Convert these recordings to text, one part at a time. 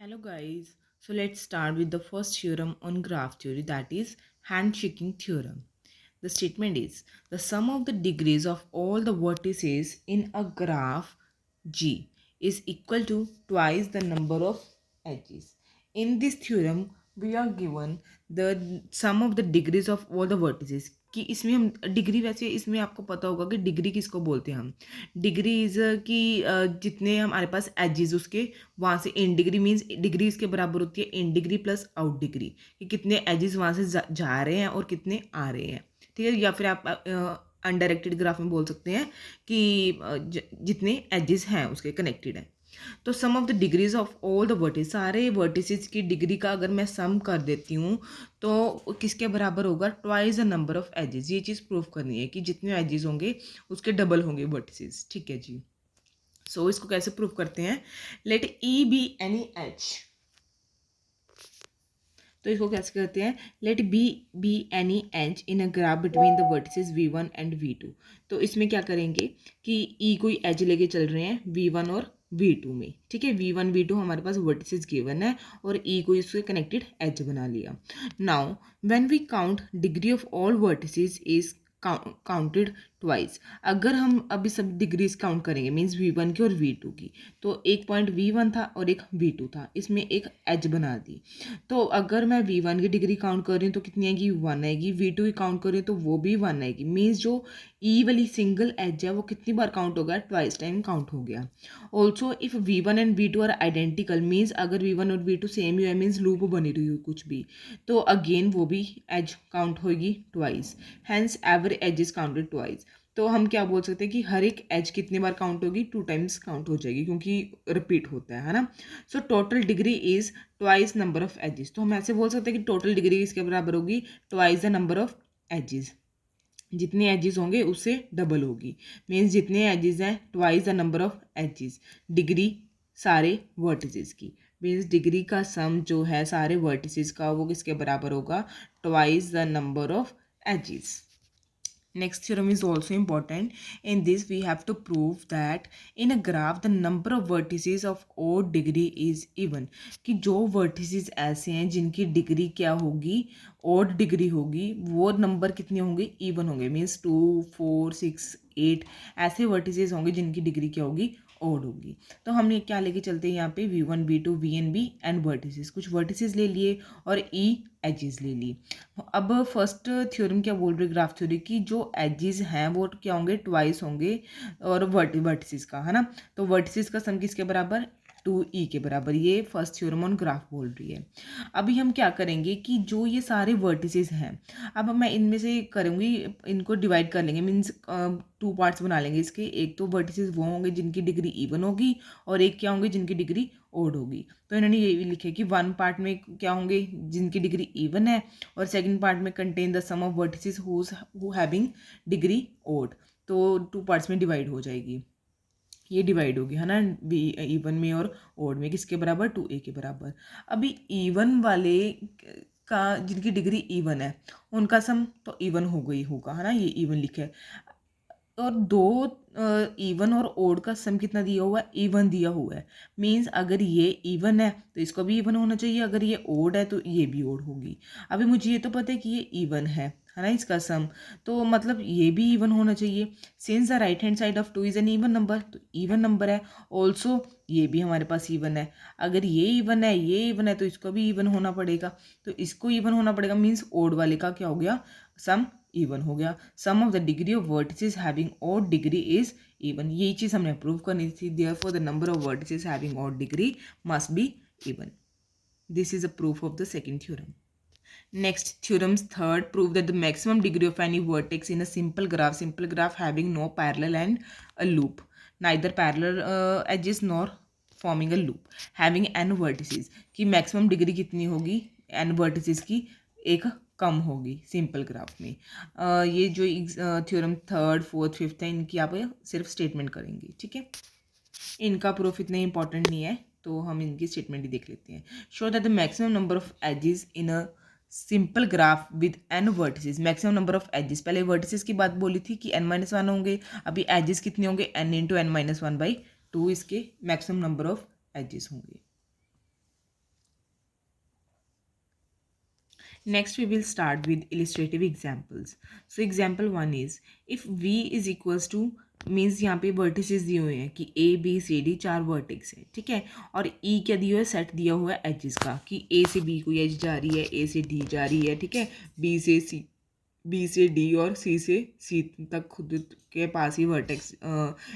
Hello guys. So let's start with the first theorem on graph theory, that is handshaking theorem. The statement is the sum of the degrees of all the vertices in a graph G is equal to twice the number of edges. In this theorem we are given the sum of the degrees of all the vertices कि इसमें हम degree, वैसे इसमें आपको पता होगा कि degree किसको बोलते हैं हम. डिग्री इज़ कि जितने हमारे पास एजेस उसके वहाँ से इन डिग्री मीन्स डिग्री इसके बराबर होती है in degree plus out degree, कि कितने एजेस वहाँ से जा रहे हैं और कितने आ रहे हैं. ठीक है, या फिर आप अनडायरेक्टेड ग्राफ में बोल सकते हैं कि जितने एजेस हैं उसके कनेक्टेड हैं. तो sum of the degrees of all the vertices, सारे वर्टिसेस की डिग्री का अगर मैं सम कर देती हूँ तो किसके बराबर होगा, twice the number of edges. ये चीज़ प्रूव करनी है कि जितने एजेस होंगे उसके डबल होंगे वर्टिसेस. ठीक है जी. सो इसको कैसे प्रूव करते हैं, let e be any edge. तो इसको कैसे करते हैं, let be any edge in a graph between the vertices v1 and v2. तो इसमें क्या करेंगे कि ई कोई एज लेके चल रहे हैं v1 और v2 में. ठीक है, v1 v2 हमारे पास वर्टिसेस गिवन है और ई को इसके कनेक्टेड एज बना लिया. Now when we count degree of all vertices is counted twice. अगर हम अभी सब डिग्रीज काउंट करेंगे मीन्स v1 की और v2 की, तो एक पॉइंट v1 था और एक v2 था, इसमें एक एज बना दी. तो अगर मैं v1 की डिग्री काउंट कर रही हूँ तो कितनी आएगी, 1 आएगी. v2 की काउंट कर रही हूँ तो वो भी 1 आएगी. मीन्स जो ई वाली सिंगल एज है वो कितनी बार काउंट हो गया, ट्वाइस टाइम काउंट हो गया. Also if v1 and v2 are identical, means अगर v1 और v2 सेम ही है मीन्स लूप बनी रही हो कुछ भी, तो अगेन वो भी एज काउंट होगी twice. Hence every edge is counted twice. तो हम क्या बोल सकते हैं कि हर एक एज कितनी बार काउंट होगी, 2 टाइम्स काउंट हो जाएगी क्योंकि रिपीट होता है ना. So total degree is twice number of edges. तो हम ऐसे बोल सकते हैं कि टोटल डिग्री इसके बराबर होगी twice the number of edges. जितने एजेस होंगे उससे डबल होगी. मीन्स जितने एजेस हैं twice the number of edges. Degree सारे वर्टिसेस की, मीन्स डिग्री का सम जो है सारे वर्टिसेस का वो किसके बराबर होगा, twice the number of edges. Next theorem is also important. In this we have to prove that in a graph the number of vertices of odd degree is even. कि जो vertices ऐसे हैं जिनकी डिग्री क्या होगी, odd degree होगी, वो number कितने होंगे, even होंगे. मीन्स 2 4 6 8 ऐसे vertices होंगे जिनकी डिग्री क्या होगी, ओड होगी. तो हम ये क्या लेके चलते हैं यहाँ पे, v1 v2 vn b and vertices. कुछ वर्टिसेस ले लिए और ई एजेस ले ली. अब फर्स्ट थ्योरम क्या बोल रही है ग्राफ थ्योरी की, जो एजेस हैं वो क्या होंगे, ट्वाइस होंगे और वर्टिसेस का, है ना. तो वर्टिसेस का सम किसके बराबर, 2e के बराबर. ये फर्स्ट थ्योरम ऑन ग्राफ बोल रही है. अभी हम क्या करेंगे कि जो ये सारे वर्टिसेस हैं, अब मैं इनमें से करूँगी, इनको डिवाइड कर लेंगे. मीन्स 2 पार्ट्स बना लेंगे इसके. एक तो वर्टिसेस वो होंगे जिनकी डिग्री इवन होगी और एक क्या होंगे जिनकी डिग्री ओड होगी. तो इन्होंने ये भी लिखे कि 1 पार्ट में क्या होंगे जिनकी डिग्री इवन है और सेकंड पार्ट में contain the sum of vertices who having degree odd. तो 2 पार्ट्स में डिवाइड हो जाएगी, ये डिवाइड होगी, है ना. बी इवन में और ओड में किसके बराबर, 2a के बराबर. अभी इवन वाले का जिनकी डिग्री इवन है उनका सम तो इवन हो गई होगा, है ना. ये इवन लिखा है. और दो इवन और ओड का सम कितना दिया हुआ है, इवन दिया हुआ है. मीन्स अगर ये इवन है तो इसको भी इवन होना चाहिए, अगर ये ओड है तो ये भी ओड होगी. अभी मुझे ये तो पता है कि ये इवन है ना इसका सम, तो मतलब ये भी इवन होना चाहिए. Since the right hand side of 2 is an even number, तो इवन नंबर है. ऑल्सो ये भी हमारे पास इवन है. अगर ये इवन है ये इवन है तो इसको भी इवन होना पड़ेगा. तो इसको इवन होना पड़ेगा मीन्स ओड वाले का क्या हो गया, सम इवन हो गया. Sum of the degree of vertices having odd degree is even. ये चीज़ हमने प्रूव करनी थी. Therefore the number of vertices having odd degree must be even. This is a proof of the second theorem. Next, theorems third prove that the maximum degree of any vertex in a simple graph having no parallel and a loop, neither parallel edges nor forming a loop, having n vertices, कि maximum degree कितनी होगी n vertices की, एक कम होगी simple graph में. ये जो theorem third fourth fifth है इनकी आप सिर्फ स्टेटमेंट करेंगे. ठीक है, इनका प्रूफ इतना इंपॉर्टेंट नहीं है तो हम इनकी स्टेटमेंट ही देख लेते हैं. Show that the maximum number of edges in a simple graph with n vertices. Maximum number of edges, पहले वर्टिसेस की बात बोली थी कि n-1 होंगे, अभी एजेस कितने होंगे, n इंटू n-1/2 इसके मैक्सिमम नंबर ऑफ एजेस होंगे. Next, we will start with illustrative examples. So example 1 is, if V is equals to, means यहाँ पे वर्टिसेस दिए हुए हैं कि A B C D 4 vertex है, ठीक है, और E क्या दिया हुआ है, सेट दिया हुआ है एजेस का कि A से B कोई एज जा रही है, A से D जा रही है, ठीक है, बी से डी और सी से सी तक खुद के पास ही वर्टेक्स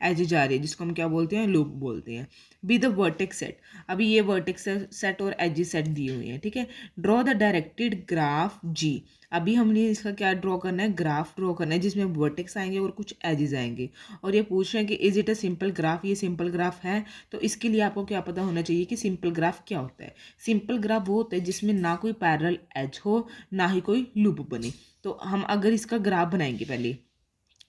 एज जा रही है, जिसको हम क्या बोलते हैं, लूप बोलते हैं। बी द वर्टेक्स सेट, अभी ये वर्टेक्स सेट और एज सेट दिए हुए हैं, ठीक है। ड्रॉ द डायरेक्टेड ग्राफ जी, अभी हमने इसका क्या ड्रॉ करना है, ग्राफ ड्रॉ करना है जिसमें वर्टेक्स आएंगे और कुछ एजेस आएंगे, और ये पूछ रहे हैं कि is it a simple graph, ये सिंपल ग्राफ है। तो इसके लिए आपको क्या पता होना चाहिए कि सिंपल ग्राफ क्या होता है। सिंपल ग्राफ वो होता है जिसमें ना कोई पैरेलल एज हो, ना ही कोई लूप बने। तो हम अगर इसका ग्राफ बनाएंगे, पहले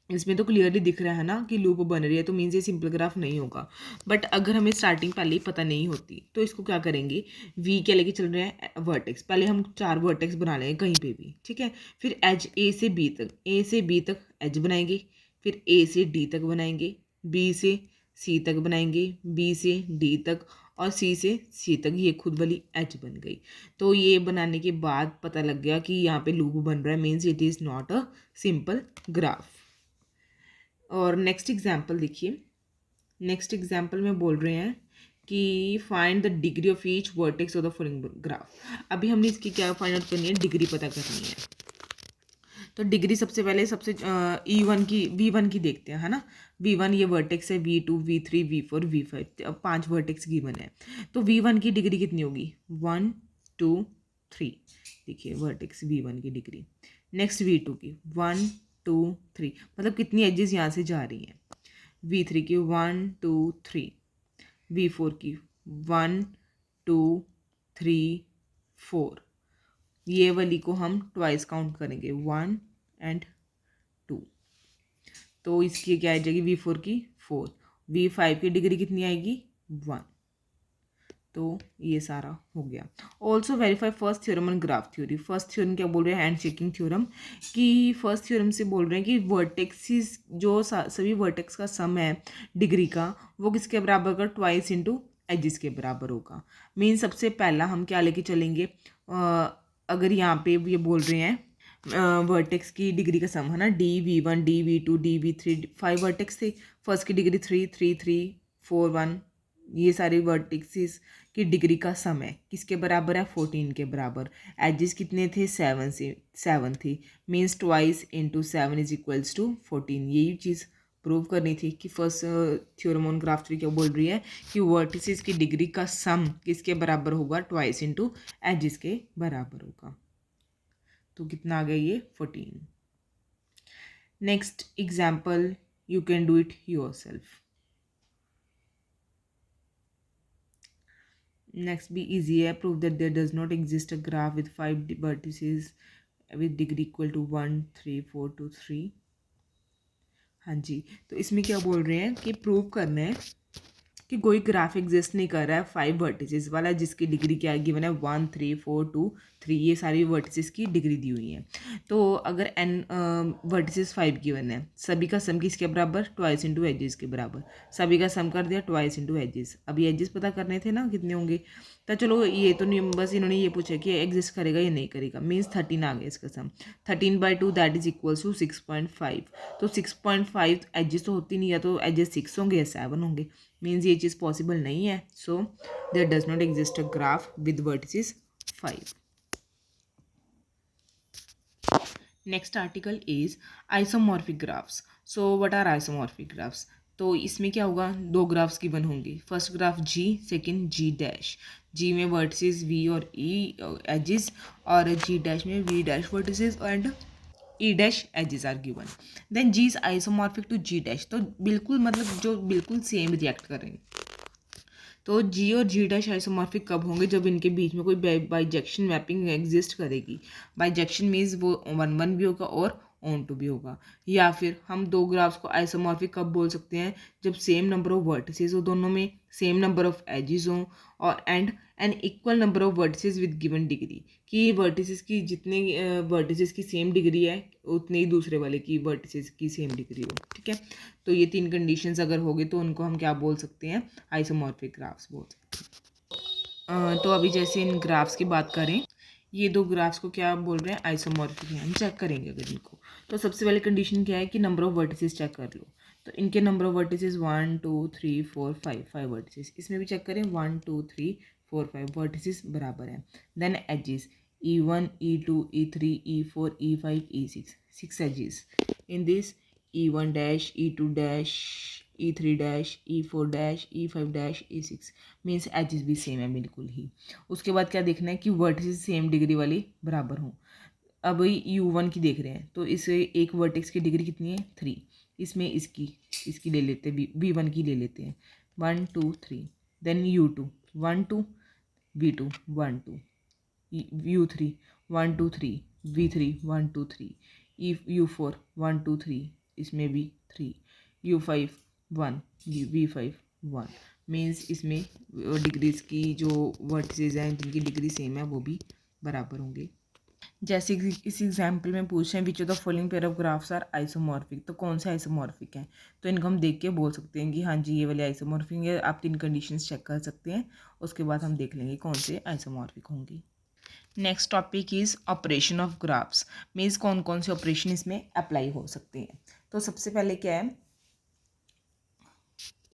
इसमें तो क्लियरली दिख रहा है ना कि लूप बन रही है, तो मीन्स ये सिंपल ग्राफ नहीं होगा। बट अगर हमें स्टार्टिंग पहले ही पता नहीं होती तो इसको क्या करेंगे, वी क्या लेके चल रहे हैं, वर्टेक्स, पहले हम 4 वर्टेक्स बना लेंगे कहीं पे भी, ठीक है। फिर एज ए से बी तक एज बनाएंगे, फिर ए से डी तक बनाएंगे, बी से सी तक बनाएंगे, बी से डी तक, और सी से सी तक, ये खुद वाली एच बन गई। तो ये बनाने के बाद पता लग गया कि यहाँ पे लूप बन रहा है, means it is not a simple graph. और नेक्स्ट एग्जाम्पल देखिए, नेक्स्ट एग्जाम्पल में बोल रहे हैं कि find the degree of each vertex of the following graph. अभी हमने इसकी क्या फाइंड आउट करनी है, डिग्री पता करनी है। तो डिग्री सबसे पहले वी वन की देखते हैं, है ना। वी1 ये वर्टेक्स है, वी2 वी3 वी4 वी5, अब 5 वर्टेक्स गिवन है। तो वी1 की डिग्री कितनी होगी, 1 2 3, देखिए वर्टेक्स वी1 की डिग्री। नेक्स्ट वी2 की 1 2 3, मतलब कितनी एजेस यहाँ से जा रही हैं। वी3 की 1 2 3, वी4 की 1 2 3 4, ये वाली को हम ट्वाइस काउंट करेंगे, 1 एंड 2। तो इसकी क्या आ जाएगी, वी4 की 4, वी5 की डिग्री कितनी आएगी, 1। तो ये सारा हो गया। Also verify first theorem on graph theory. First theorem क्या बोल रहे हैं, हैंड शेकिंग थ्योरम, कि फर्स्ट थ्योरम से बोल रहे हैं कि वर्टेक्सिस जो सभी वर्टेक्स का सम है डिग्री का, वो किसके बराबर होगा, ट्वाइस इंटू एजिस के बराबर होगा। मीन सबसे पहला हम क्या लेके चलेंगे, अगर यहाँ पे ये बोल रहे हैं वर्टेक्स की डिग्री का सम, है ना, D V one D V two D वी3, 5 वर्टेक्स थे, फर्स्ट की डिग्री 3 3 3 4 1, ये सारे वर्टेक्सेस की डिग्री का सम है किसके बराबर है, 14 के बराबर। एजेस कितने थे, 7 थी, means twice into 7 is equals to 14। यही चीज़ प्रूव करनी थी कि first theorem on graph theory क्या बोल रही है कि वर्टिसेस की डिग्री का सम किसके बराबर होगा, ट्वाइस इंटू एजेस के बराबर होगा। तो कितना आ गया ये, 14। Next example, you can do it yourself. Next भी इजी है, prove that there does not exist a graph with 5 vertices with degree equal to 1 3 4 2 3। हाँ जी, तो इसमें क्या बोल रहे हैं कि प्रूव करना है कि कोई ग्राफ एग्जिस्ट नहीं कर रहा है 5 वर्टिसेस वाला, जिसकी डिग्री क्या गिवन है, 1 3 4 2 3, ये सारी वर्टिसेस की डिग्री दी हुई है। तो अगर n वर्टिसेस 5 गिवन है, सभी का सम किसके बराबर, ट्वाइस इंटू एजेस के बराबर, सभी का सम कर दिया ट्वाइस इंटू एजेस। अभी एजेस पता करने थे ना कितने होंगे, तो चलो ये तो नहीं, बस इन्होंने ये पूछा कि एग्जिस्ट करेगा या नहीं करेगा, मीन्स 13 आ गया इसका सम। 13/2 दैट इज इक्वल्स टू 6.5। तो 6.5 एजेस तो होती नहीं, या तो एजेस 6 होंगे या 7 होंगे, मीन्स ये चीज़ पॉसिबल नहीं है। So there does not exist a graph with vertices 5। Next article is isomorphic graphs. So what are isomorphic graphs, तो इसमें क्या होगा, 2 ग्राफ्स गिवन होंगी, first graph G, second G dash. G में वर्टिसेस वी और E edges, और G dash में V dash vertices and E dash edges are given. Then G is isomorphic to G dash, तो बिल्कुल मतलब जो बिल्कुल सेम रिएक्ट करेंगे। तो जी और जी डैश आइसोमॉर्फिक कब होंगे, जब इनके बीच में कोई बाइजेक्शन मैपिंग एग्जिस्ट करेगी। बाइजेक्शन मीन्स वो 1 1 भी होगा और ऑन टू भी होगा। या फिर हम 2 ग्राफ्स को आइसोमॉर्फिक कब बोल सकते हैं, जब सेम नंबर ऑफ वर्टिसेस हो दोनों में, सेम नंबर ऑफ एजेस हों, और and an equal number of vertices with given degree, कि वर्टिसेस की जितने वर्टिसेस की सेम डिग्री है उतने ही दूसरे वाले की वर्टिसेस की सेम डिग्री हो, ठीक है। तो ये 3 कंडीशंस अगर होगी तो उनको हम क्या बोल सकते हैं, आइसोमॉर्फिक ग्राफ्स बोल सकते हैं। तो अभी जैसे इन ग्राफ्स की बात करें, ये दो ग्राफ्स को क्या बोल रहे हैं, आइसोमॉर्फिक हैं। हम चेक करेंगे अगर इनको, तो सबसे पहले कंडीशन क्या है कि नंबर ऑफ वर्टिसेस चेक कर लो। तो इनके नंबर ऑफ वर्टिसेस 1 2 3 4 5, 5 वर्टिसेस। इसमें भी चेक करें 1 2 3 4 5 वर्टिसेस बराबर हैं। Then edges E1 E2 E3 E4 E5 E6, 6 edges in this E1 dash E2 dash E3 dash E4 dash E5 dash E6 means edges भी same है बिल्कुल ही। उसके बाद क्या देखना है कि वर्टिसेस सेम डिग्री वाली बराबर हों। अब U1 की देख रहे हैं, तो इस एक वर्टेक्स की डिग्री कितनी है 3। इसमें इसकी ले लेते हैं, V1 की ले लेते हैं 1 2 3। Then U2 1 2 V2 1 2 U3 1 2 3 V3 1 2 3 U4 1 2 3 इसमें भी 3 U5 1 V5 1 मीन्स इसमें डिग्रीज की जो वर्टिसेस हैं जिनकी डिग्री सेम है वो भी बराबर होंगे। जैसे कि इस एग्जाम्पल में पूछ रहे हैं which of the following pair of graphs are isomorphic, तो कौन से आइसोमॉर्फिक हैं। तो इनको हम देख के बोल सकते हैं कि हाँ जी ये वाले आइसोमॉर्फिक है। आप 3 कंडीशंस चेक कर सकते हैं, उसके बाद हम देख लेंगे कौन से आइसोमॉर्फिक होंगे। Next topic is operation of graphs, means कौन कौन से ऑपरेशन इसमें अप्लाई हो सकते हैं। तो सबसे पहले क्या है